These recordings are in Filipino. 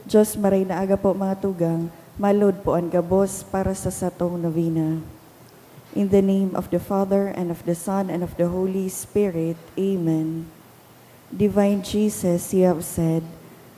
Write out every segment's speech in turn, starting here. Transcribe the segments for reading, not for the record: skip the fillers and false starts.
Diyos maray na aga po mga tugang, malod po ang gabos para sa satong novena. In the name of the Father, and of the Son, and of the Holy Spirit. Amen. Divine Jesus, you have said,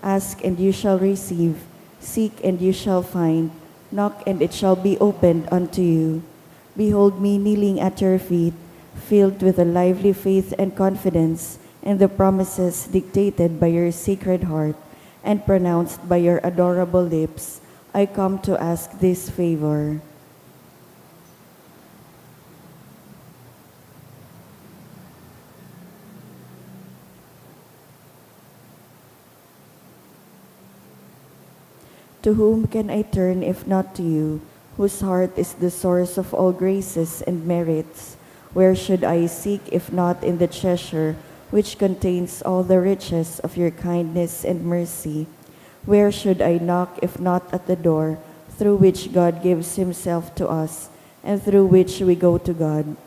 ask and you shall receive, seek and you shall find, knock and it shall be opened unto you. Behold me kneeling at your feet, filled with a lively faith and confidence in the promises dictated by your sacred heart and pronounced by your adorable lips. I come to ask this favor. To whom can I turn if not to you, whose heart is the source of all graces and merits? Where should I seek if not in the treasure which contains all the riches of your kindness and mercy? Where should I knock if not at the door through which God gives himself to us and through which we go to God?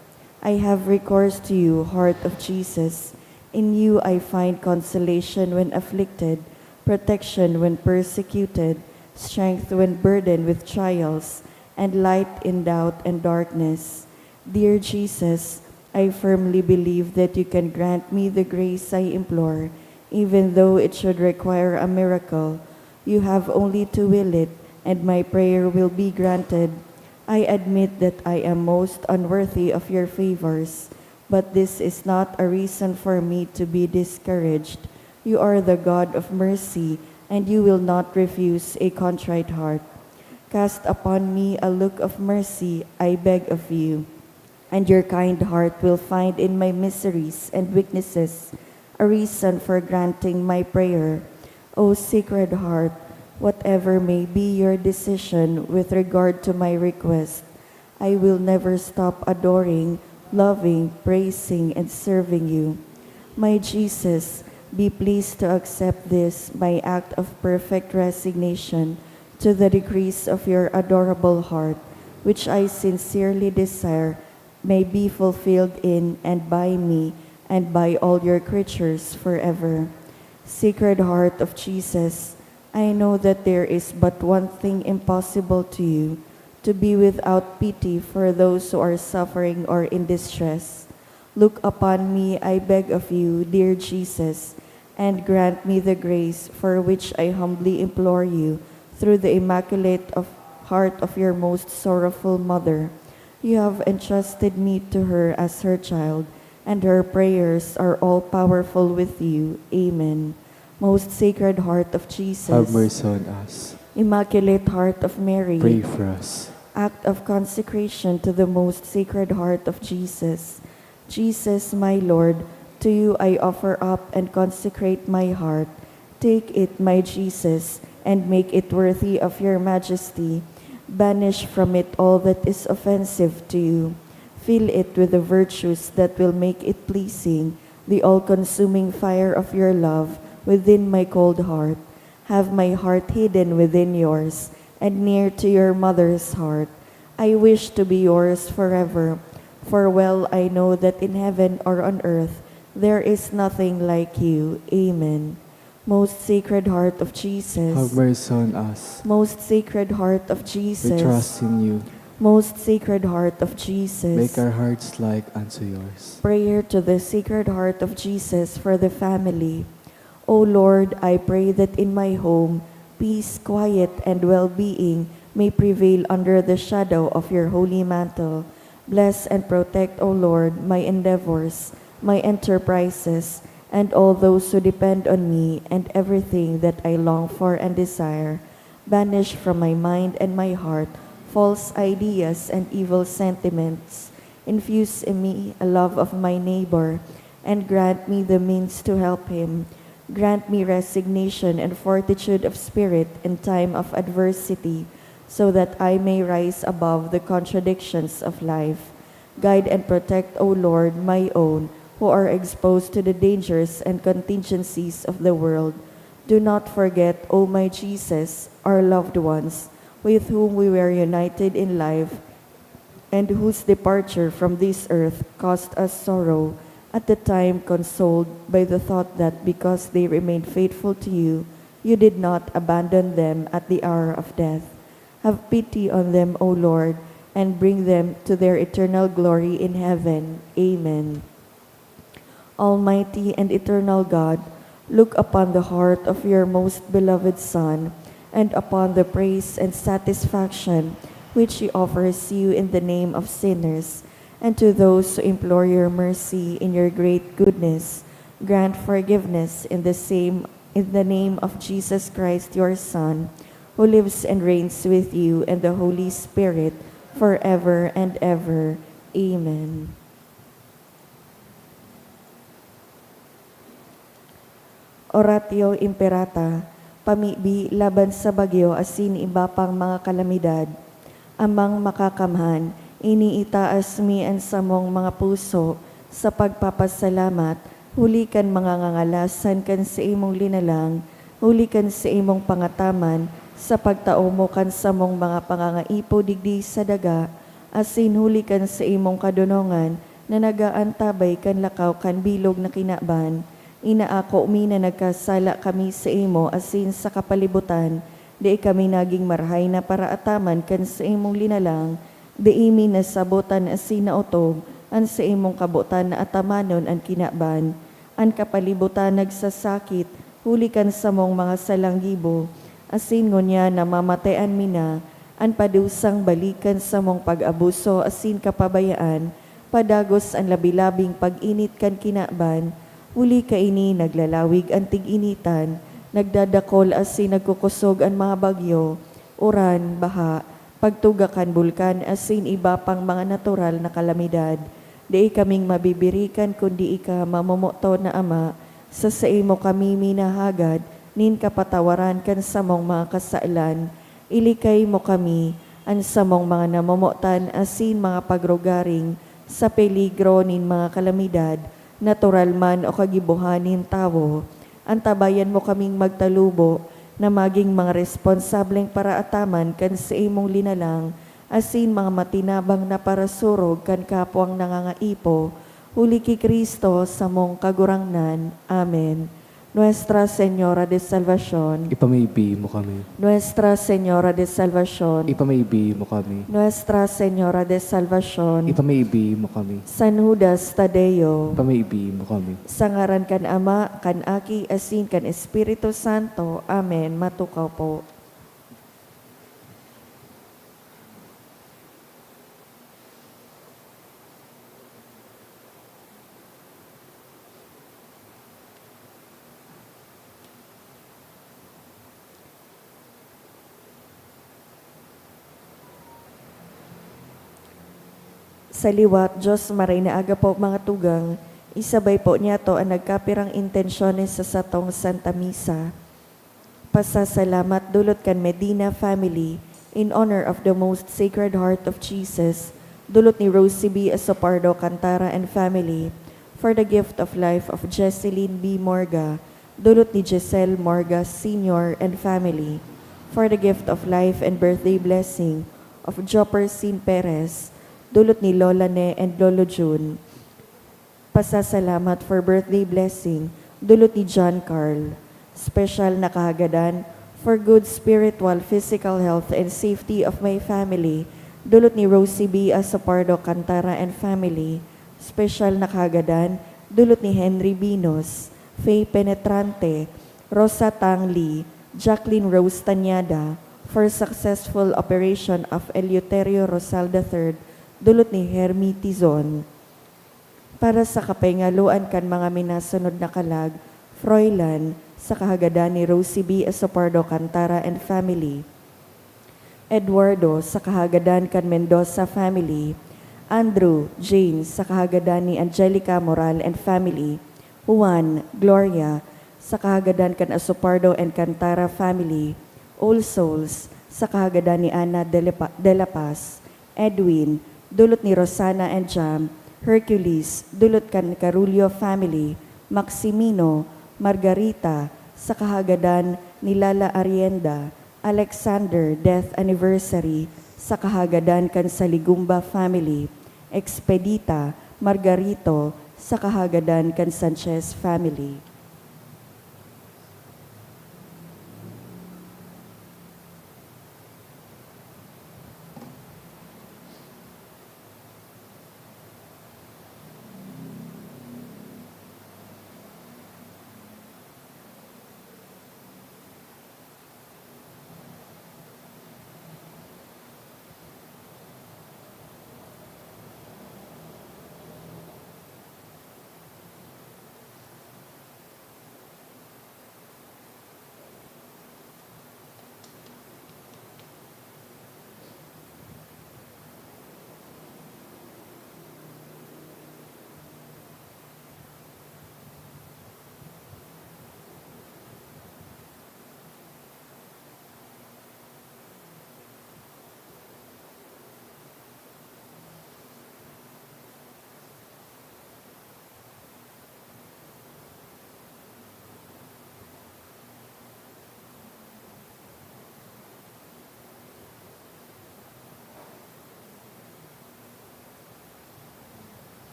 I have recourse to you, heart of Jesus. In you I find consolation when afflicted, protection when persecuted, strength when burdened with trials, and light in doubt and darkness. Dear Jesus, I firmly believe that you can grant me the grace I implore, even though it should require a miracle. You have only to will it, and my prayer will be granted. I admit that I am most unworthy of your favors, but this is not a reason for me to be discouraged. You are the God of mercy, and you will not refuse a contrite heart. Cast upon me a look of mercy, I beg of you, and your kind heart will find in my miseries and weaknesses a reason for granting my prayer. O Sacred Heart, whatever may be your decision with regard to my request, I will never stop adoring, loving, praising, and serving you. My Jesus, be pleased to accept this, my act of perfect resignation to the decrees of your adorable heart, which I sincerely desire may be fulfilled in and by me and by all your creatures forever. Sacred Heart of Jesus, I know that there is but one thing impossible to you, to be without pity for those who are suffering or in distress. Look upon me, I beg of you, dear Jesus, and grant me the grace for which I humbly implore you through the immaculate heart of your most sorrowful mother. You have entrusted me to her as her child, and her prayers are all powerful with you. Amen. Most Sacred Heart of Jesus, have mercy on us. Immaculate Heart of Mary, Pray for us. act of consecration to the Most Sacred Heart of Jesus. Jesus, my Lord, to you I offer up and consecrate my heart. Take it, my Jesus, and make it worthy of your majesty. Banish from it all that is offensive to you. Fill it with the virtues that will make it pleasing, the all-consuming fire of your love within my cold heart. Have my heart hidden within yours and near to your mother's heart. I wish to be yours forever, for well I know that in heaven or on earth there is nothing like you. Amen. Most Sacred Heart of Jesus, Have mercy on us. Most Sacred Heart of Jesus, We trust in you. Most Sacred Heart of Jesus, Make our hearts like unto yours. prayer to the Sacred Heart of Jesus for the family. O Lord, I pray that in my home, peace, quiet, and well-being may prevail under the shadow of your holy mantle. Bless and protect, O Lord, my endeavors, my enterprises, and all those who depend on me and everything that I long for and desire. Banish from my mind and my heart false ideas and evil sentiments. Infuse in me a love of my neighbor, and grant me the means to help him. Grant me resignation and fortitude of spirit in time of adversity, so that I may rise above the contradictions of life. Guide and protect, O Lord, my own, who are exposed to the dangers and contingencies of the world. Do not forget, O my Jesus, our loved ones, with whom we were united in life, and whose departure from this earth caused us sorrow, at the time consoled by the thought that because they remained faithful to you, You did not abandon them at the hour of death. Have pity on them, O Lord, and bring them to their eternal glory in heaven. Amen. Almighty and eternal God, look upon the heart of your most beloved Son, and upon the praise and satisfaction which he offers you in the name of sinners, and to those who implore your mercy in your great goodness, grant forgiveness in the name of Jesus Christ, your Son, who lives and reigns with you and the Holy Spirit, forever and ever. Amen. Oratio Imperata, pamibi laban sa bagyo asin iba pang mga kalamidad. Amang makakamhan, iniitaas mi ang samong mga puso sa pagpapasalamat, hulikan mga ngangalasan kan sa imong linalang, hulikan sa imong pangataman, sa pagtao mo kan samong mga pangangaipo digdi sa daga, asin hulikan sa imong kadunongan, na nagaantabay kan lakaw kan bilog na kinaban. Inaako mi na nagkasala kami sa imo asin sa kapalibutan, di kami naging marhay na paraataman kan sa imong linalang, di imi nasabutan asin na utog, an sa imong kabutan na atamanon ang kinaban, an kapalibutan nagsasakit, hulikan sa mong mga salanggibo, asin ngunya na mamatayan mi na, an padusang balikan sa mong pag-abuso asin kapabayaan, padagos ang labilabing pag-init kan kinaban, uli kaini naglalawig ang tig-initan, nagdadakol asin nagkukusog ang mga bagyo, uran, baha, pagtugakan bulkan asin iba pang mga natural na kalamidad. Di kaming mabibirikan kundi ika mamumuto na Ama, sa imo kami minahagad, nin kapatawaran kan samong mga kasailan. Ilikay mo kami, ang samong mga namumutan asin mga pagrugaring, sa peligro nin mga kalamidad, natural man o kagibuhanin tawo, antabayan mo kaming magtalubo na maging mga responsableng paraataman kan sa imong linalang, asin mga matinabang na parasurog kan kapwang nangangaipo, huli ki Kristo sa mong kagurangnan. Amen. Nuestra Señora de Salvación, Ipamaibi mo kami. Nuestra Señora de Salvación, Ipamaibi mo kami. Nuestra Señora de Salvación, Ipamaibi mo kami. San Judas Tadeo, Ipamaibi mo kami. sa ngaran kan Ama, kan Aki, asin kan Espiritu Santo. Amen. Matukaw po. Sa liwat, Diyos maray na aga po mga tugang, isabay po niya to ang nagkapirang intensyones sa satong Santa Misa. Pasasalamat dulot kan Medina family in honor of the most Sacred Heart of Jesus, dulot ni Rosie B. Asopardo Cantara and family, for the gift of life of Jesseline B. Morga, dulot ni Giselle Morga Sr. and family, for the gift of life and birthday blessing of Jopper Sin Perez, dulot ni Lola Ne and Lolo June. Pasasalamat for birthday blessing, dulot ni John Carl. Special na kahagadan for good spiritual, physical health and safety of my family, dulot ni Rosie B. Asopardo Cantara and family. Special na kahagadan, dulot ni Henry Binos, Faye Penetrante, Rosa Tangli, Jacqueline Rose Tanyada, for successful operation of Eleuterio Rosal III, dulot ni Hermie Tizon. Para sa kapengaluan kan mga minasunod na kalag, Froilan, sa kahagadan ni Rosie B. Asopardo Cantara and family. Eduardo, sa kahagadan kan Mendoza family. Andrew, James, sa kahagadan ni Angelica Moral and family. Juan, Gloria, sa kahagadan kan Asopardo and Cantara family. All Souls, sa kahagadan ni Ana de la Paz. Edwin, dulot ni Rosana and Jam. Hercules, dulot kan Carulio family. Maximino, Margarita, sa kahagadan ni Lala Arienda. Alexander, death anniversary, sa kahagadan kan Saligumba family. Expedita, Margarito, sa kahagadan kan Sanchez family.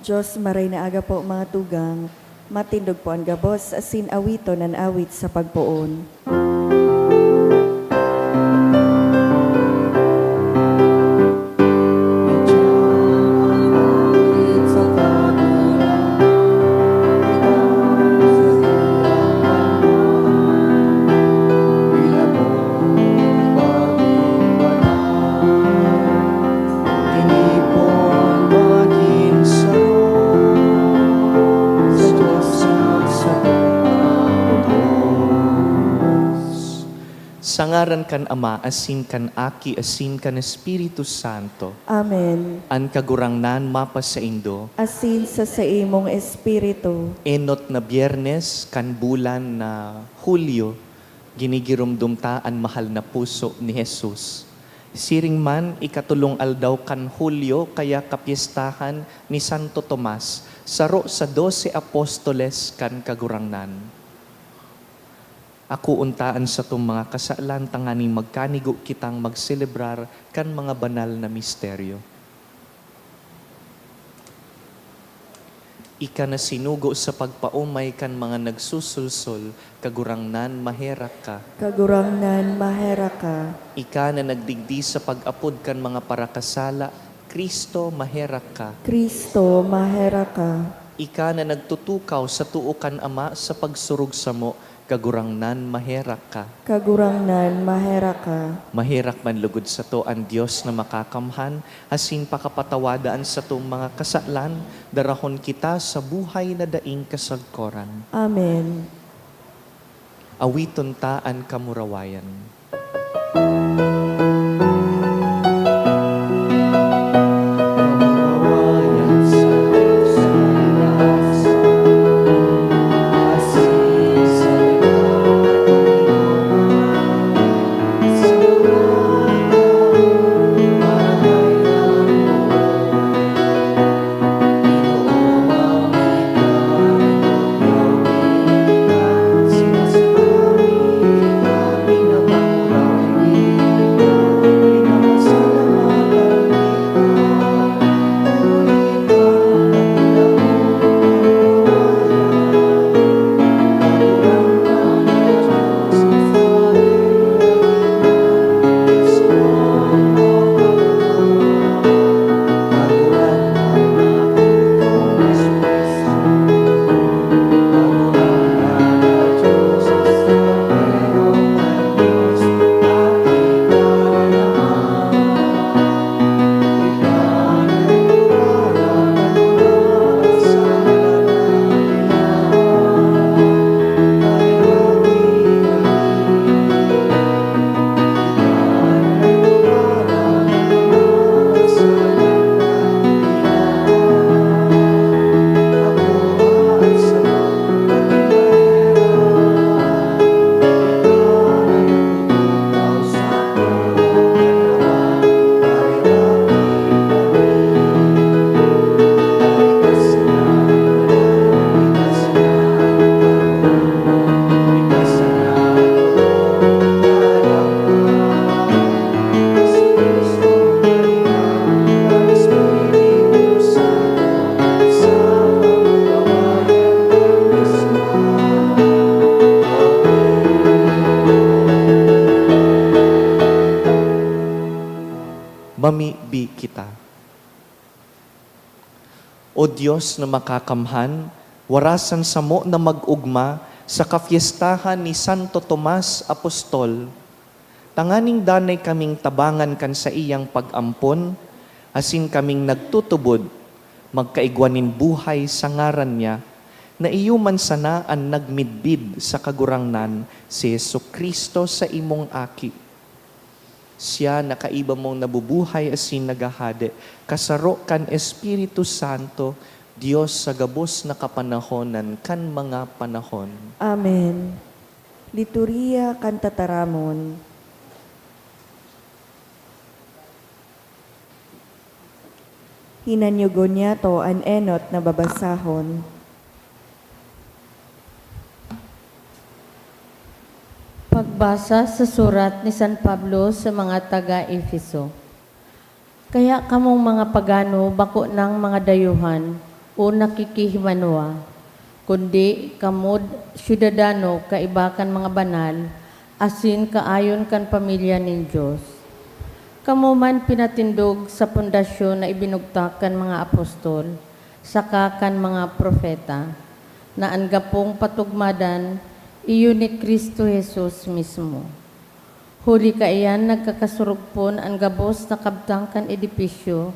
Diyos maray na aga po mga tugang, matindog po ang gabos, asin awito nan awit sa pagpoon. Sangaran kan Ama, asin kan Aki, asin kan Espiritu Santo. Amen. An kagurangnan mapa sa Indo. Asin sa imong espiritu. Enot na Biyernes kan bulan na Hulyo, ginigirumdumtaan mahal na puso ni Jesus. Siring man, ikatulong aldaw kan Hulyo, kaya kapiestahan ni Santo Tomas, saro sa 12 apostoles kan kagurangnan. Ako untaan sa itong mga kasaalan, tanganing magkanigo kitang magselebrar kan mga banal na misteryo. Ika na sinugo sa pagpaumay kan mga nagsusulsol, kagurangnan maherak ka. Kagurangnan mahera ka. Ika na nagdigdi sa pag-apod kan mga parakasala, Kristo maherak ka. Kristo mahera ka. Ika na nagtutukaw sa tuukan Ama sa pagsurug sa mo, kagurangnan maherak ka. Kagurangnan mahera ka. Mahirak man lugod sa to ang Diyos na makakamhan, asin pakapatawadaan sa tong mga kasalan, darahon kita sa buhay na daing kasagkoran. Amen. Awiton taan kamurawayan. Mamibi kita. O Diyos na makakamhan, warasan sa mo na mag-ugma sa kafiestahan ni Santo Tomas Apostol, tanganing danay kaming tabangan kan sa iyang pag-ampon, asin kaming nagtutubod, magkaigwanin buhay sa ngaran niya, na iyuman sana ang nagmidbid sa kagurangnan si Jesucristo sa imong aki. Siya nakaiba mong nabubuhay asin nagahade, kasaro kan Espiritu Santo, Diyos sa gabos na kapanahonan kan mga panahon. Amen. Lituria kantataramon. Hinanyugon niya to an enot na babasahon. Pagbasa sa surat ni San Pablo sa mga taga-Efeso. Kaya kamong mga pagano bako ng mga dayuhan, o nakikihimanwa, kundi kamod syudadano kaibakan mga banal, asin kaayon kan pamilya nin Diyos. Kamo man pinatindog sa pundasyon na ibinugtak kan mga apostol, saka kan mga propeta, na anggapong patugmadan, iyon ni Kristo Jesus mismo. Huli kaiyan nagkakasurugpon ang gabos na kabtang kan edipisyo,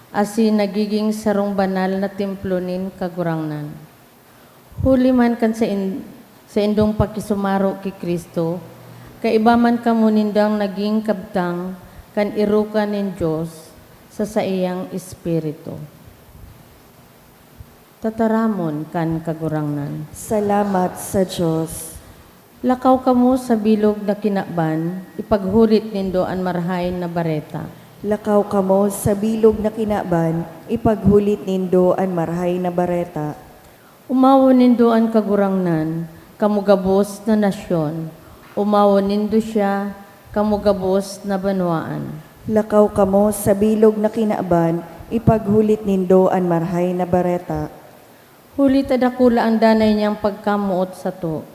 asin nagiging sarong banal na templo nin kagurangnan. Huli man kan sa indong pakisumaro ki Kristo, kaiba man kamo nindang naging kabtang kan irukan nin Diyos sa saiyang espiritu. Tataramon kan kagurangnan. Salamat sa Diyos. Lakaw kamo sa bilog na kinakban, ipaghulit nindo ang marhain na bareta. Lakaw kamo sa bilog na kinaban, ipaghulit nindo an marhay na bareta. Umawo nindo ang kagurangnan, kamugabos na nasyon. Umawo nindo siya, kamugabos na banwaan. Lakaw kamo sa bilog na kinaban, ipaghulit nindo an marhay na bareta. Huli tadakula ang danay niyang pagkamuot sa to,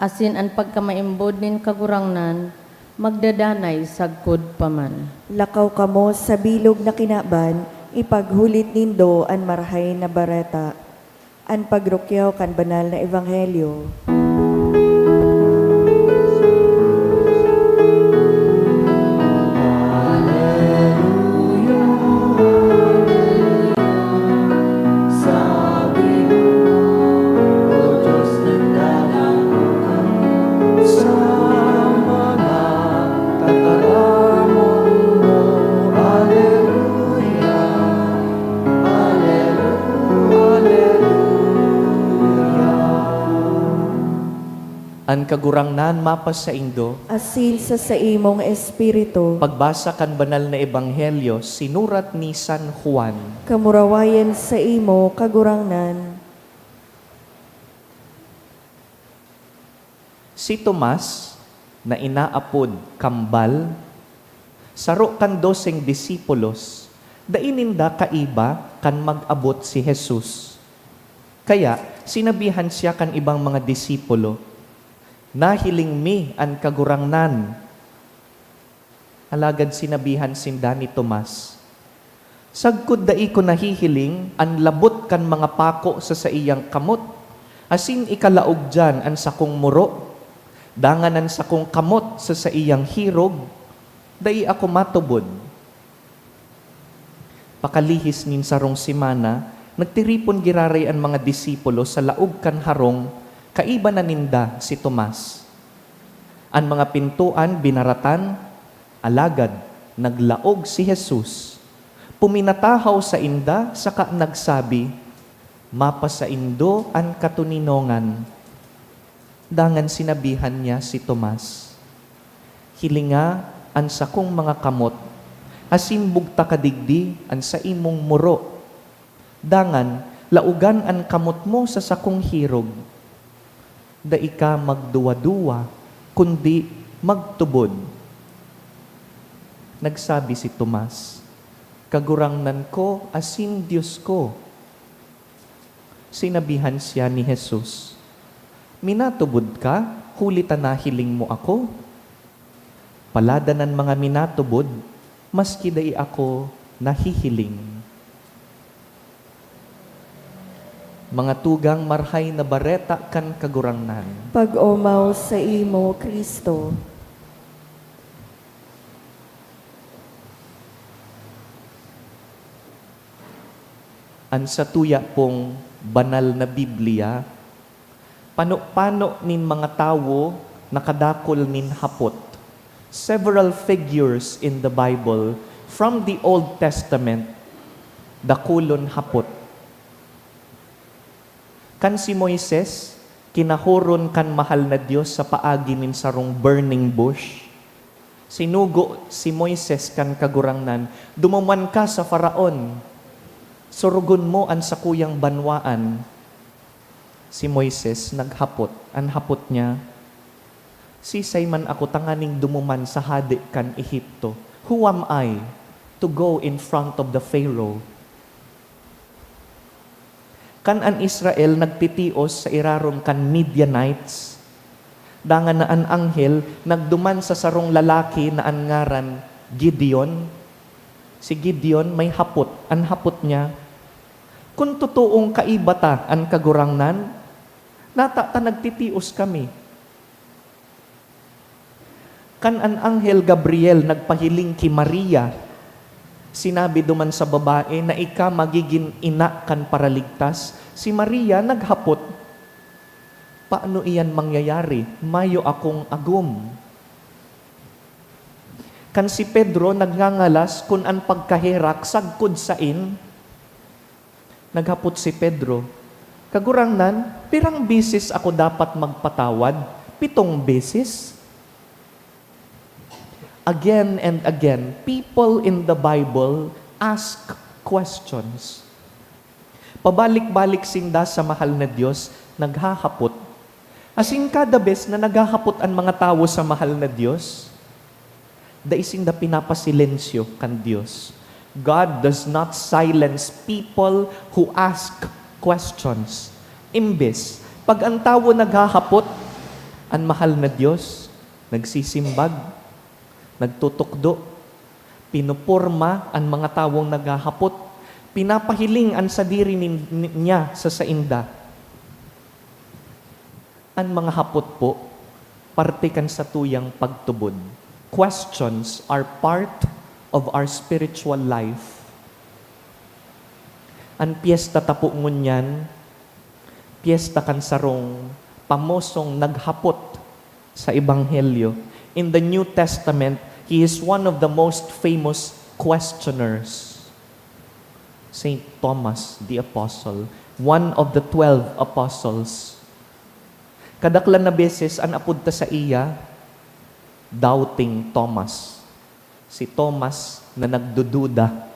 asin ang pagkamaimbod nin kagurangnan, magdadanay sagkod paman. Lakaw kamo sa bilog na kinaban, ipaghulit nindo an marhay na bareta. An pagrukyaw kan banal na ebanghelyo. An kagurangnan mapas sa indo, Asin sa imong espiritu, pagbasa kan banal na ebanghelyo, sinurat ni San Juan. kamurawayan sa imo kagurangnan. Si Tomas, na inaapod kambal, saro kan 12 disipulos, daininda kaiba kan mag-abot si Jesus. Kaya, sinabihan siya kan ibang mga disipulo, nahiling mi an kagurangnan. Alagad sinabihan sinda ni Tomas, sagkod dai ko nahihiling an labot kan mga pako sa iyang kamot, asin ikalaog dyan an sakong muro, danganan sakong kamot sa iyang hirog, dai ako matubod. Pakalihis nin sarong simana, nagtiripon giraray ang mga disipulo sa laog kan harong, kaiba na ninda si Tomas. Ang mga pintuan binaratan, alagad naglaog si Jesus. Puminatahaw sa inda, saka nagsabi, mapa sa indo ang katuninongan. Dangan sinabihan niya si Tomas, hilinga ang sakong mga kamot, asin bugta kadigdi ang sa imong muro. Dangan, laugan ang kamot mo sa sakong hirog. Dai ka magduwa-duwa, kundi magtubod. Nagsabi si Tomas, kagurangnan ko asin Diyos ko. Sinabihan siya ni Jesus, minatubod ka, huli tanahiling mo ako. Paladanan mga minatubod, maski dai ako nahihiling. Mga tugang marhay na bareta kan kagurangnan. Pag-umaw sa imo, Kristo. An sa tuya pong banal na Biblia, pano-pano nin mga tawo nakadakol nin hapot. Several figures in the Bible from the Old Testament, dakulon hapot. Kan si Moises, kinahuron kan mahal na Diyos sa paagi nin sarong burning bush. Sinugo si Moises kan kagurangnan, dumaman ka sa Faraon, surugon mo ang sakuyang banwaan. Si Moises naghapot, ang hapot niya, sisay man ako tanganing dumuman sa hadi kan Ehipto. Who am I to go in front of the Pharaoh? Kan an Israel nagtitios sa irarom kan Midianites. Dangan na an anghel nagduman sa sarong lalaki na an ngaran Gideon. Si Gideon may hapot. An hapot niya, kung totoong kaibata an kagurangnan, nata nagtitios kami. Kan an anghel Gabriel nagpahiling ki Maria, sinabi duman sa babae na ika magiging ina kan paraligtas. Si Maria naghapot, paano iyan mangyayari? Mayo akong agum. Kan si Pedro nagngangalas kung an pagkaherak sagkod sain, naghapot si Pedro, kagurangnan, pirang beses ako dapat magpatawad? 7 beses? Again and again, people in the Bible ask questions. Pabalik-balik sinda sa mahal na Diyos, naghahapot. Asing kada bes na naghahapot ang mga tao sa mahal na Diyos, daisin da pinapasilensyo kan Diyos. God does not silence people who ask questions. Imbes, pag ang tao naghahapot, ang mahal na Diyos, nagsisimbag, nagtutukdo, pinupurma ang mga tawong naghahapot, pinapahiling ang sadiri niya sa sainda. Ang mga hapot po, parte kan sa tuyang pagtubod. Questions are part of our spiritual life. Ang piyesta tapo ngunyan, piyesta kan sarong pamosong naghapot sa Ebanghelyo. In the New Testament, he is one of the most famous questioners. Saint Thomas the Apostle, one of the 12 apostles. Kadaklan na beses an apud ta sa iya, doubting Thomas. Si Thomas na nagdududa.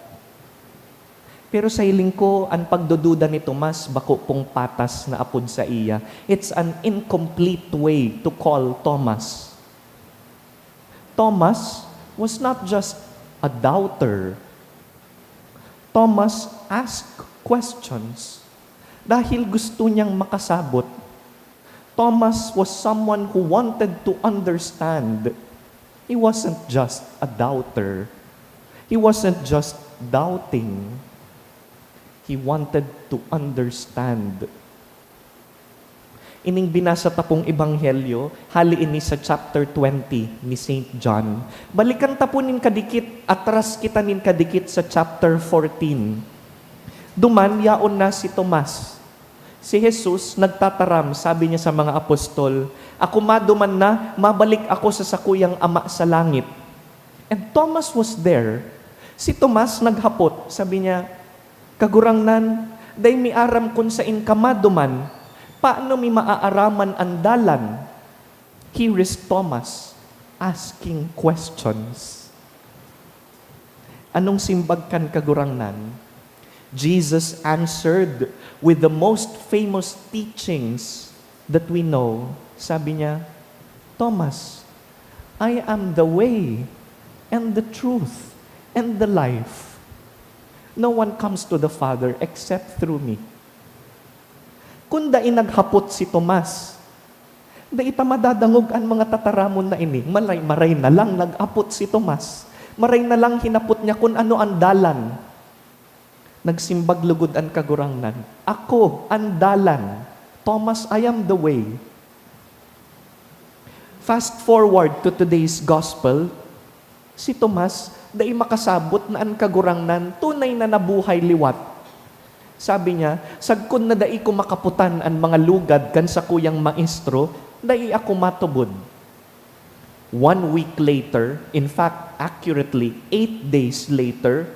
Pero sa hiling ko, ang pagdududa ni Thomas, bako pong patas na apod sa iya. It's an incomplete way to call Thomas. Thomas was not just a doubter. Thomas asked questions dahil gusto niyang makasabot. Thomas was someone who wanted to understand. He wasn't just a doubter. He wasn't just doubting. He wanted to understand. Ining binasa tapong ebanghelyo, hali ini sa chapter 20 ni St. John. Balikan tapunin kadikit, atras kita nin kadikit sa chapter 14. Duman, yaon na si Tomas. Si Jesus nagtataram, sabi niya sa mga apostol, ako maduman na, mabalik ako sa sakuyang Ama sa langit. And Thomas was there. Si Tomas naghapot, sabi niya, kagurangnan, day mi aram kun sa inkamaduman, paano mi maaaraman ang dalan? Here is Thomas asking questions. Anong simbag kan kagurangnan? Jesus answered with the most famous teachings that we know. Sabi niya, Thomas, I am the way and the truth and the life. No one comes to the Father except through me. Kung da inaghapot si Tomas, da ita madadangog ang mga tataramon na ini, maray na lang nag-apot si Tomas. Maray na lang hinapot niya kung ano ang dalan. Nagsimbag lugod ang kagurangnan. Ako ang dalan. Thomas, I am the way. Fast forward to today's gospel, si Tomas, dai makasabot na ang kagurangnan, tunay na nabuhay liwat. Sabi niya, sagkon na dai ko makaputan ang mga lugad kan sa kuyang maestro, dai ako matubod. 1 week later, in fact, accurately, 8 days later,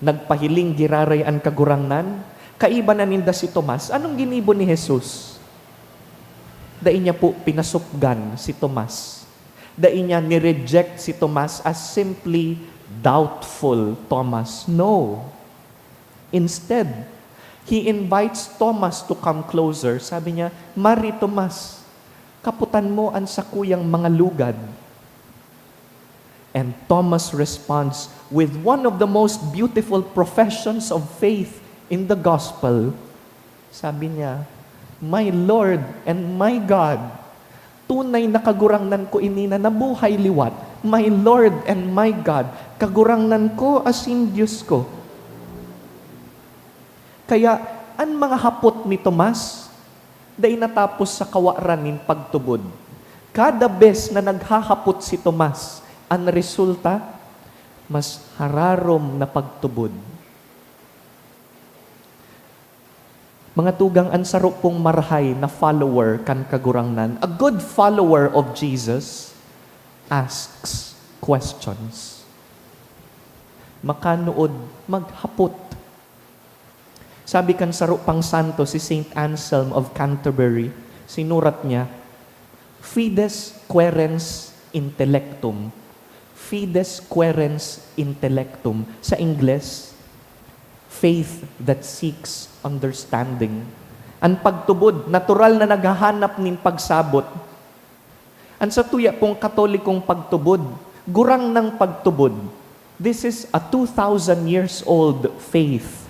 nagpahiling giraray ang kagurangnan, kaiba na ninda si Tomas. Anong ginibo ni Jesus? Dai niya po pinasupgan si Tomas. Dai niya ni-reject si Tomas as simply doubtful Thomas. No. Instead, he invites Thomas to come closer. Sabi niya, Mari Tomas, kaputan mo ang sakuyang mga lugad. And Thomas responds with one of the most beautiful professions of faith in the gospel. Sabi niya, "My Lord and my God, tunay na kagurangnan ko ini na nabuhay liwat. My Lord and my God, kagurangnan ko asin Diyos ko." Kaya, ang mga hapot ni Tomas, dahil natapos sa kawaran nin pagtubod. Kada bes na naghahapot si Tomas, ang resulta, mas hararom na pagtubod. Mga tugang ansaro pong marhay na follower kan kagurangnan. A good follower of Jesus asks questions. Makanood, maghapot. Sabi kan saro pang santo si Saint Anselm of Canterbury, sinurat niya, "Fides querens intellectum." Fides querens intellectum. Sa Ingles, faith that seeks understanding. Ang pagtubod, natural na naghahanap nin pagsabot. Ang sa tuya pong katolikong pagtubod, gurang ng pagtubod. This is a 2,000 years old faith.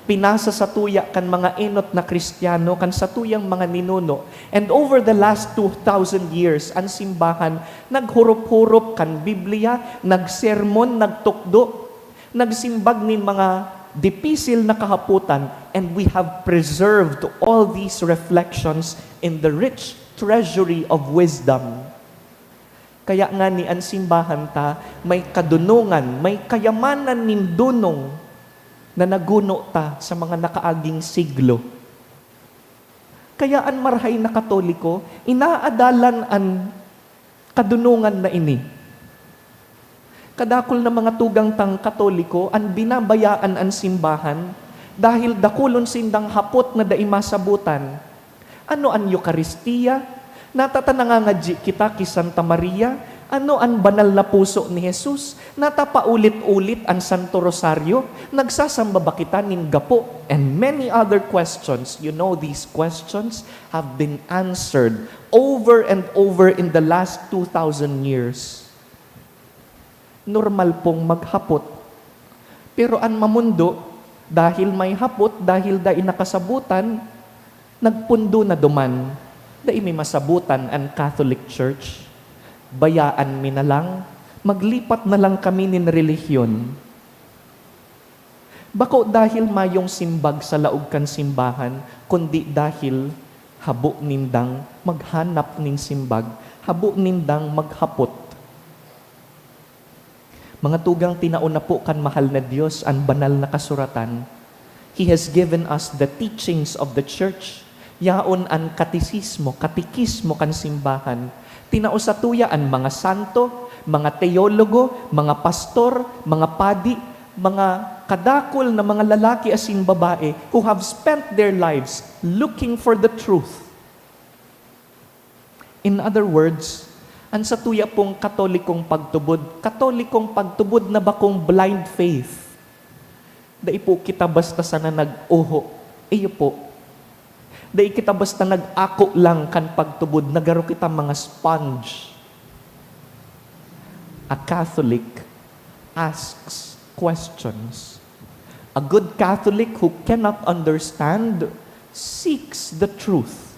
Pinasa sa tuya kan mga enot na Kristiyano, kan sa tuyang mga ninuno. And over the last 2,000 years, ang simbahan, naghurup-hurup kan Biblia, nagsermon, nagtukdo, nagsimbag nin mga dipisil na kahaputan, and we have preserved all these reflections in the rich treasury of wisdom. Kaya nga ni ang simbahan ta, may kadunungan, may kayamanan nin dunong, na naguno ta sa mga nakaaging siglo. Kaya ang marhay na Katoliko, inaadalan ang kadunungan na ini. Kadakol na mga tugang tang Katoliko, ang binabayaan ang simbahan, dahil dakulon sindang hapot na daimasabutan. Ano ang Eucharistia? Natatanangangadji kita ki Santa Maria? Ano ang banal na puso ni Jesus? Natapaulit-ulit ang Santo Rosario? Nagsasamba ba kita nin gapo? And many other questions. You know, these questions have been answered over and over in the last 2,000 years. Normal pong maghapot. Pero ang mamundo, dahil may hapot, dahil dahil nakasabutan, nagpundo na duman. Dahil may masabutan ang Catholic Church. Bayaan mi na lang, maglipat na lang kami nin relihiyon. Bako dahil mayong simbag sa laog kan simbahan, kundi dahil habo nindang maghanap nin simbag, habo nindang maghapot. Mga tugang tinauna po kan mahal na Diyos ang banal na kasuratan. He has given us the teachings of the church. Yaon ang katikismo kan simbahan. Tinausatuya ang mga santo, mga teologo, mga pastor, mga padi, mga kadakol na mga lalaki asin babae who have spent their lives looking for the truth. In other words, ang satuya pong katolikong pagtubod na bakong blind faith. Dai po kita basta sana nag-uho, iyo po. Dahil kita basta nag-ako lang kan pagtubod, nagaro kita mga sponge. A Catholic asks questions. A good Catholic who cannot understand seeks the truth.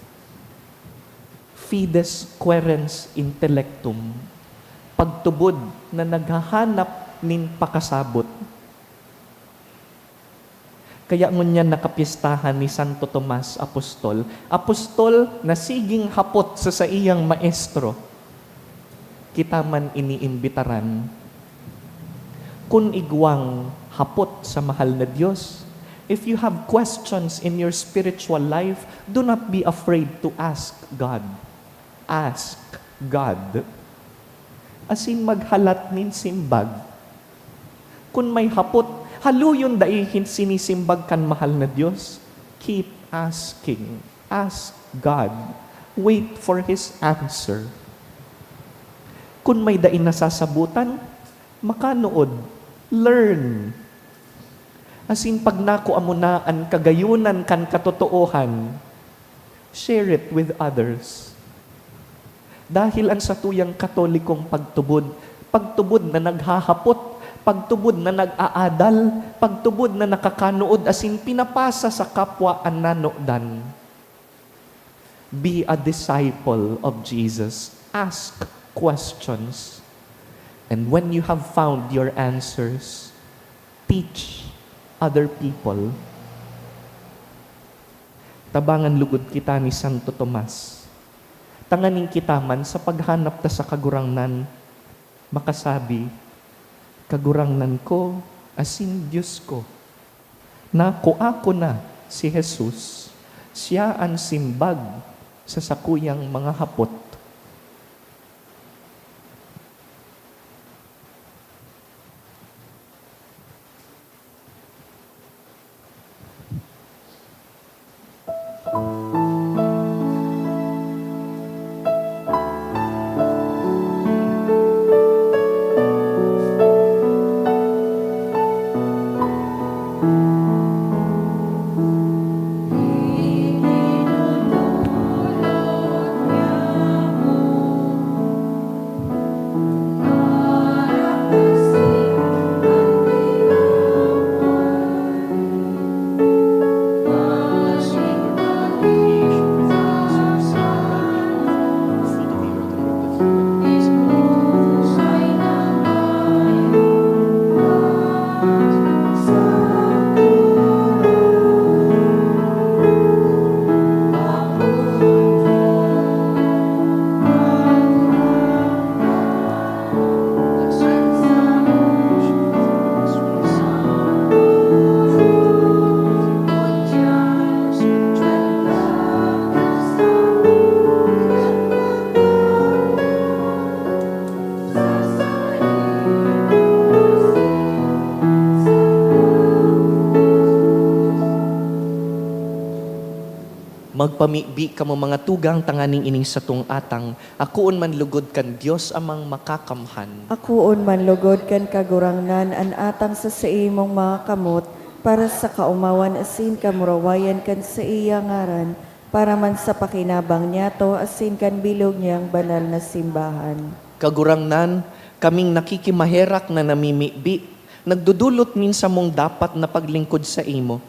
Fides querens intellectum. Pagtubod na naghahanap nin pakasabot. Kaya ngunyan nakapistahan ni Santo Tomas Apostol. Apostol na siging hapot sa iyang maestro. Kita man iniimbitaran. Kung igwang hapot sa mahal na Diyos, if you have questions in your spiritual life, do not be afraid to ask God. Ask God. Asin maghalat nin simbag. Kung may hapot, haluyon daihin sinisimbag kan mahal na Diyos. Keep asking. Ask God. Wait for His answer. Kung may dain nasasabutan, makanood. Learn. Asin pag nakuha mo na ang kagayunan kan katotoohan, share it with others. Dahil ang satuyang katolikong pagtubod na naghahapot, pagtubod na nag-aadal, pagtubod na nakakanood asin pinapasa sa kapwa ang nanodan. Be a disciple of Jesus. Ask questions. And when you have found your answers, teach other people. Tabangan lugod kita ni Santo Tomas. Tanganing kita man sa paghanap ta sa kagurangnan, makasabi, kagurangnan ko, asin Diyos ko. Na ako na si Jesus, siya ang simbag sa sakuyang mga hapot. Magpamibi ka mo mga tugang tanganing ining satong atang, akuon man lugod kan Dios amang makakamhan. Akuon man lugod kan kagurangnan an atang sa imong mga kamot, para sa kaumawan asin kamurawayan kan sa iya ngaran, para man sa pakinabang niya to asin kan bilog niyang banal na simbahan. Kagurangnan, kaming nakikimaherak na namimibi, nagdudulot min sa mong dapat na paglingkod sa imo.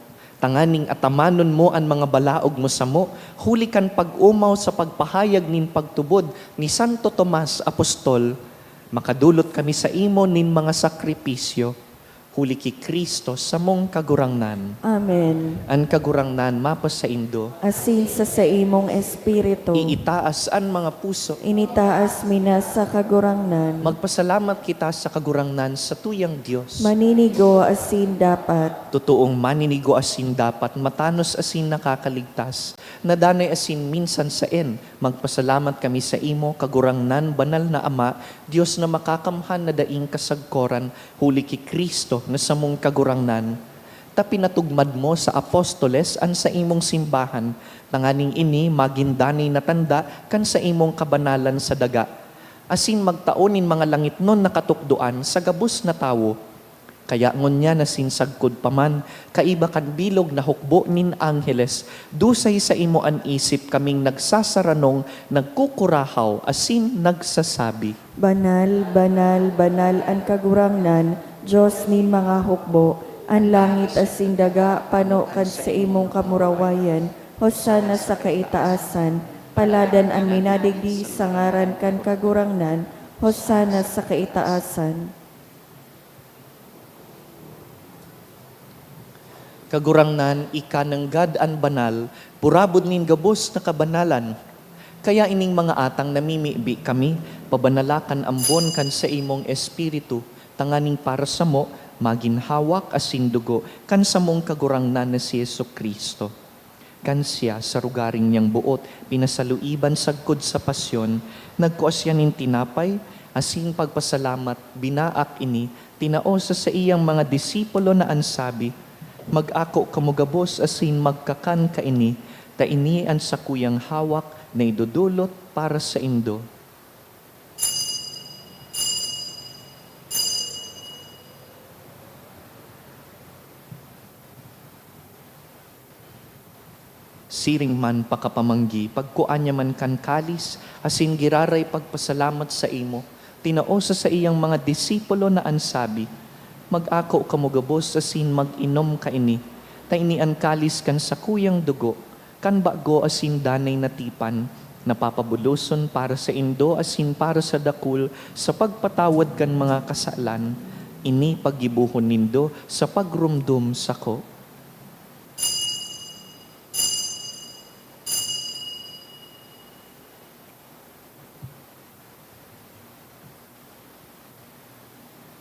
Tanganing atamanon mo ang mga balaog mo sa mo, huli kan pag-umaw sa pagpahayag nin pagtubod ni Santo Tomas Apostol, makadulot kami sa imo nin mga sakripisyo, huli ki Kristo sa mong kagurangnan. Amen. Ang kagurangnan mapas sa indo, Asin sa imong espiritu, iitaas ang mga puso. initaas minas sa kagurangnan, Magpasalamat kita sa kagurangnan sa tuyang Diyos. maninigo asin dapat, Totoong maninigo asin dapat, matanos asin nakakaligtas, nadanay asin minsan saen. Magpasalamat kami sa imo, kagurangnan, banal na Ama, Diyos na makakamhan na daing kasagkoran, huli ki Kristo na sa mong kagurangnan. Ta pinatugmad mo sa apostoles an sa imong simbahan, tanganing ini magindanay na tanda kan sa imong kabanalan sa daga. Asin magtaonin mga langit nun nakatukduan sa gabus na tawo. Kaya ngunya na sinsagkod paman, kaiba kan bilog na hukbo nin angheles, dusay sa imo an isip kaming nagsasaranong, nagkukurahaw, asin nagsasabi. banal, banal, banal ang kagurangnan, Diyos nin mga hukbo, ang langit asin daga, pano kan sa imong kamurawayan, hosana sa kaitaasan, paladan ang minadigdi sa ngaran kan kagurangnan, hosana sa kaitaasan. Kagurangnan, ika ng God an banal, purabod nin gabos na kabanalan. Kaya ining mga atang namimibi kami, pabanalakan ambon kan sa imong espiritu, tanganing para sa mo, maginhawak asin dugo, kan sa mong kagurangnan na si Jesucristo. Kan siya sa rugaring niyang buot, pinasaluiban sagkod sa pasyon, nagkuasya nin tinapay, asin pagpasalamat, binaak ini, tinaosa sa iyang mga disipulo na ansabi, mag-ako kamugabos asin magkakan kaini, ta ini ang sakuyang hawak na idudulot para sa indo. Siring man pakapamanggi, pagkuanya man kan kalis, asin giraray pagpasalamat sa imo, tinaosa sa iyang mga disipulo na ansabi, mag-ako kamugabos asin mag-inom kaini. Ta ini an kalis kan sa kuyang dugo, kan bago asin danay natipan, napapabuluson para sa indo asin para sa dakul sa pagpatawad kan mga kasalan. Ini paggibuhon nindo sa pagrumdum sako.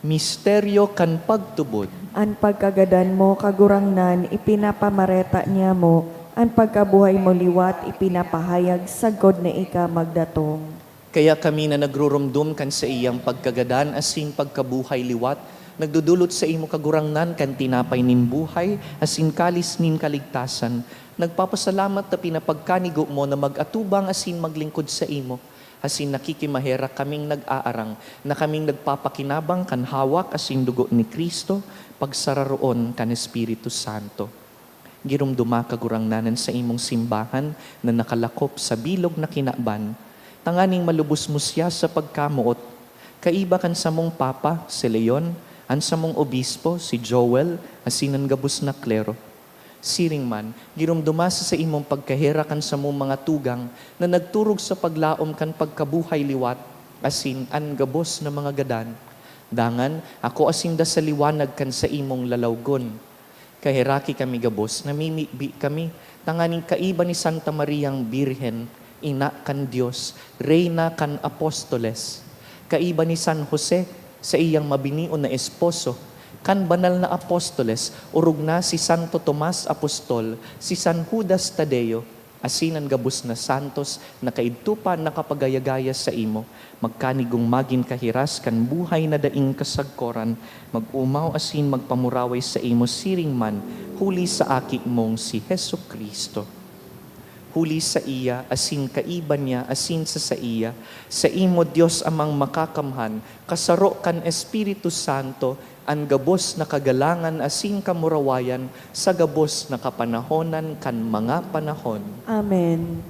Misteryo kan pagtubod. An pagkagadan mo kagurangnan, ipinapamareta niya mo, an pagkabuhay mo liwat, ipinapahayag sagod na ika magdatong. Kaya kami na nagrurumdum kan sa iyang pagkagadan asin pagkabuhay liwat, nagdudulot sa imo kagurangnan kan tinapay nin buhay, asin kalis nin kaligtasan. Nagpapasalamat na pinapagkanigo mo na mag-atubang asin maglingkod sa imo. Asin nakikimahera kaming nag-aarang, na kaming nagpapakinabang kan hawak asin dugo ni Kristo, pagsararoon kan Espiritu Santo. Girumduma kagurangnanan sa imong simbahan na nakalakop sa bilog na kinaban, tanganing malubos mo siya sa pagkamuot. Kaiba kan sa mong Papa, si Leon, an sa mong Obispo, si Joel, asinan gabos na klero. Siring man, girumduma sa imong pagkahera kan sa mong mga tugang na nagturog sa paglaom kan pagkabuhay liwat, asin an gabos na mga gadan. Dangan, ako asinda sa liwanag kan sa imong lalawgon. Kahiraki kami gabos, namimibi kami, tanganing kaiba ni Santa Mariang Birhen, ina kan Dios, reyna kan apostoles. Kaiba ni San Jose, sa iyang mabinion na esposo, kan banal na apostoles, urog na si Santo Tomas Apostol, si San Judas Tadeo, asinan gabos na santos, na kaidtupan nakapagayagaya sa imo, magkanigong magin kahiras kan buhay na daing kasagkoran, mag-umaw asin magpamuraway sa imo siring man, huli sa aki mong si Hesu Kristo. Huli sa iya, asin kaiban niya, asin sa iya, sa imo Dios amang makakamhan, kasaro kan Espiritu Santo, an gabos na kagalangan asin kamurawayan, sa gabos na kapanahonan kan mga panahon. Amen.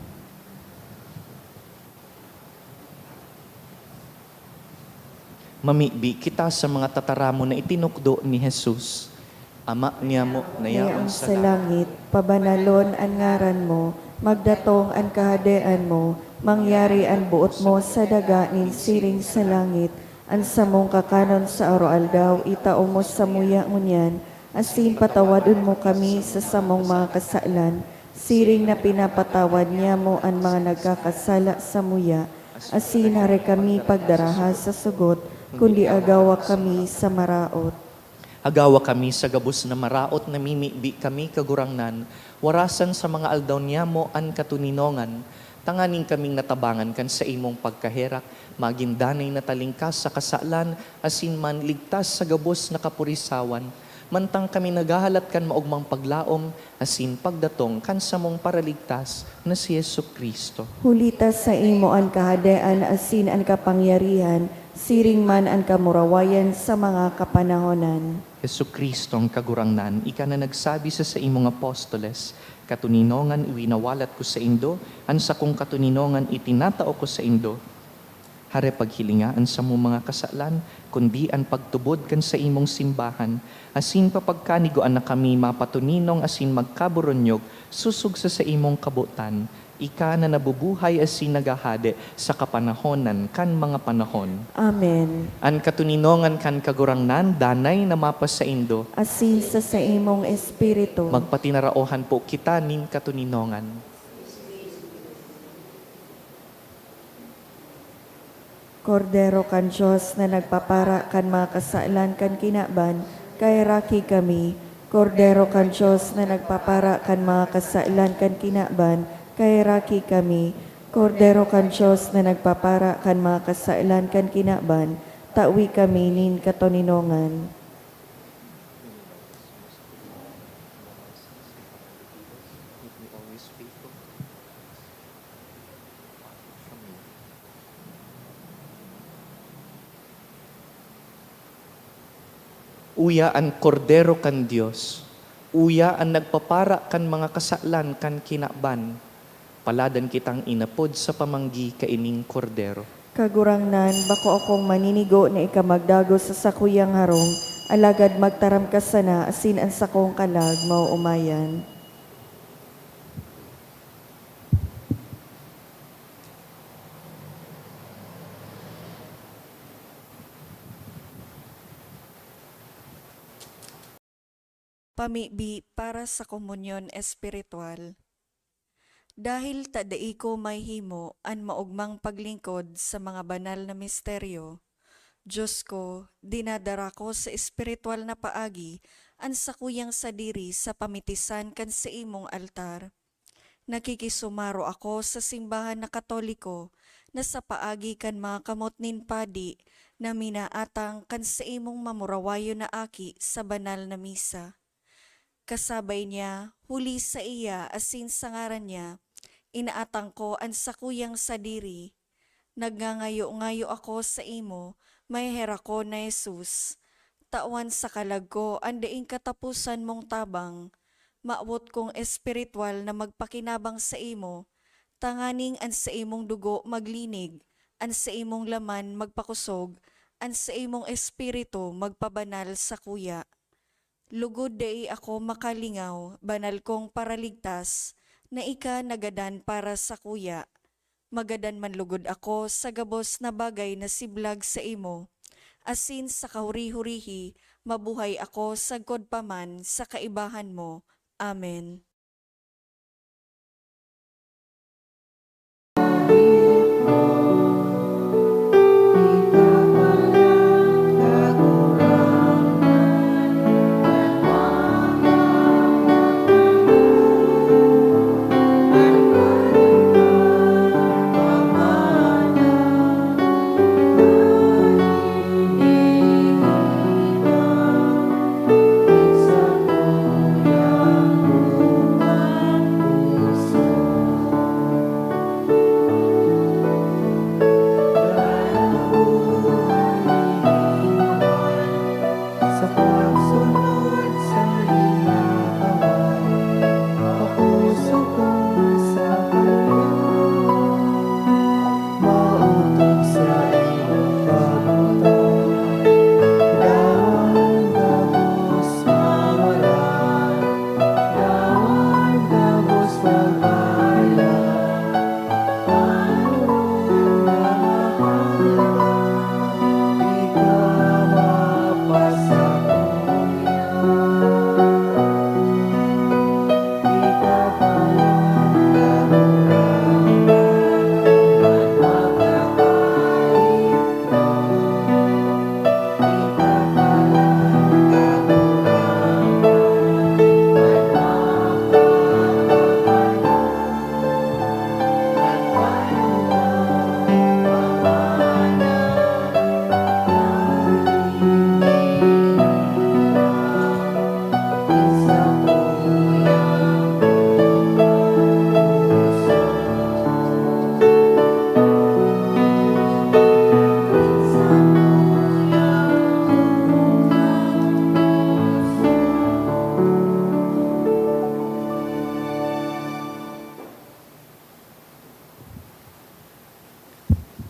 Mamibi kita sa mga tataramo na itinukdo ni Jesus. Ama niya mo, nayaon Ngayon sa sa langit, pabanalon ang ngaran mo, magdatong ang kahadean mo, mangyari ang buot mo sa daga nin siring sa langit, ang samong kakanon sa araw-aldaw, itao mo sa muya ngunyan, asin patawadon mo kami sa samong mga kasalan, siring na pinapatawad niya mo ang mga nagkakasala sa muya, asin hari kami pagdaraha sa sugot, kundi agawa kami sa maraot. Agawa kami sa gabos na maraot na mimibi kami kagurangnan, warasan sa mga aldaw niya mo an katuninongan, tanganing kaming natabangan kan sa imong pagkaherak, magindanay na talingkas sa kasalan, asin man ligtas sa gabos na kapurisawan, mantang kami nagahalat kan maugmang paglaom, asin pagdatong kan sa mong paraligtas na si Yesu Kristo. Hulitas sa imo ang kahadean, asin ang kapangyarihan, siring man ang kamurawayan sa mga kapanahonan. Yesu Kristo ang kagurangnan, ika na nagsabi sa imong apostoles, katuninongan iwinawalat ko sa indo, an sa kong katuninongan itinatao ko sa indo. Hare paghilingaan sa mong mga kasalan, kundi ang pagtubod kan sa imong simbahan, asin papagkaniguan na kami mapatuninong asin magkaburonyog, susug sa imong kabutan, ika na nabubuhay asin nagahade sa kapanahonan kan mga panahon. Amen. An katuninongan kan kagurangnan, danay na mapas sa indo, Asin sa imong espiritu. magpatinaraohan po kita nin katuninongan. Kordero kan Diyos na nagpapara kan mga kasalan kan kinaban, kay raki kami. Kordero kan Diyos na nagpapara kan mga kasalan kan kinaban, kay raki kami. Kordero kan Diyos na nagpapara kan mga kasalan kan kinaban, tawi kami nin katoninongan. Uya ang kordero kan Dios, uya ang nagpapara kan mga kasalan kan kinaban, paladan kitang inapod sa pamanggi kaining kordero. Kagurangnan, bako akong maninigo na ikamagdago sa sakuyang harong, Alagad magtaram ka sana, asin ang sakong kalag, mauumayan. Pamibi para sa komunyon espiritual. Dahil tadai ko may himo an maugmang paglingkod sa mga banal na misteryo, Diyos ko, dinadara ko sa espiritual na paagi an sakuyang sadiri sa pamitisan kan sa imong altar. Nakikisumaro ako sa simbahan na Katoliko na sa paagi kan mga kamot nin padi na minaatang kan sa imong mamurawayo na aki sa banal na misa. Kasabay niya, huli sa iya asin sa ngaran niya, inaatang ko ang sakuyang sadiri. Nagngangayo-ngayo ako sa imo, may hera ko na Jesus. Tawan sa kalag ko, ang daing katapusan mong tabang. Maawot kong espiritual na magpakinabang sa imo, tanganing an sa imong dugo maglinig, an sa imong laman magpakusog, an sa imong espiritu magpabanal sa kuya. Lugod dai ako makalingaw, banal kong paraligtas, na ika nagadan para sa kuya. Magadan man lugod ako sa gabos na bagay na siblag sa imo. Asin sa kahuri-hurihi, mabuhay ako sagkod paman sa kaibahan mo. Amen.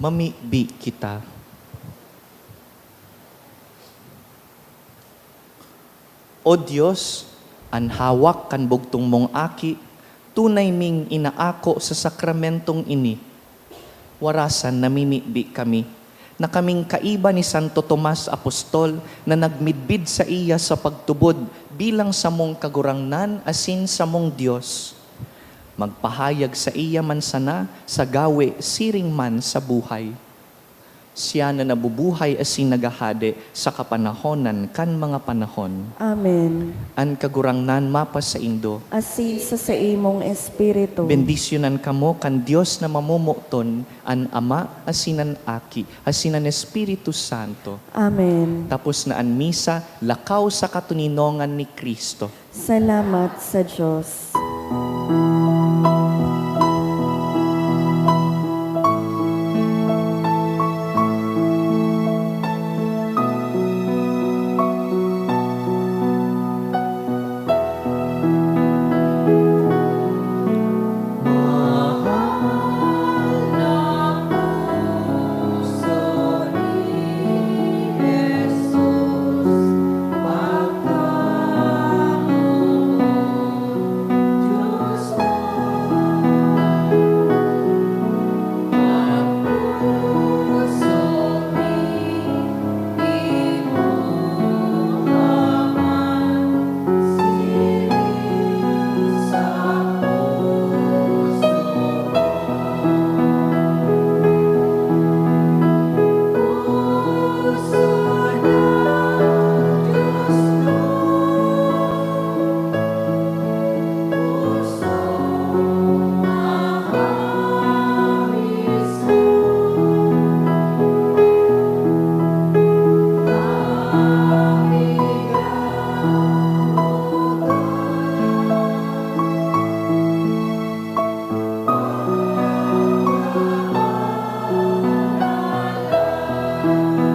Mamibi kita. O Diyos, ang hawak kan bugtong mong aki, tunay ming inaako sa sakramentong ini. Warasan na mimibi kami, na kaming kaiba ni Santo Tomas Apostol na nagmidbid sa iya sa pagtubod bilang sa mong kagurangnan asin sa mong Diyos. Magpahayag sa iya man sana sa gawe siring man sa buhay. Siya na nabubuhay asin nagahade sa kapanahonan kan mga panahon. Amen. An kagurangnan mapas sa indo. Asin sa imong espiritu. Bendisyonan kamo kan Dios na mamumuton, an Ama asinan Aki, asinan Espiritu Santo. Amen. Tapos na an misa, lakaw sa katuninongan ni Kristo. Salamat sa Diyos. Amen.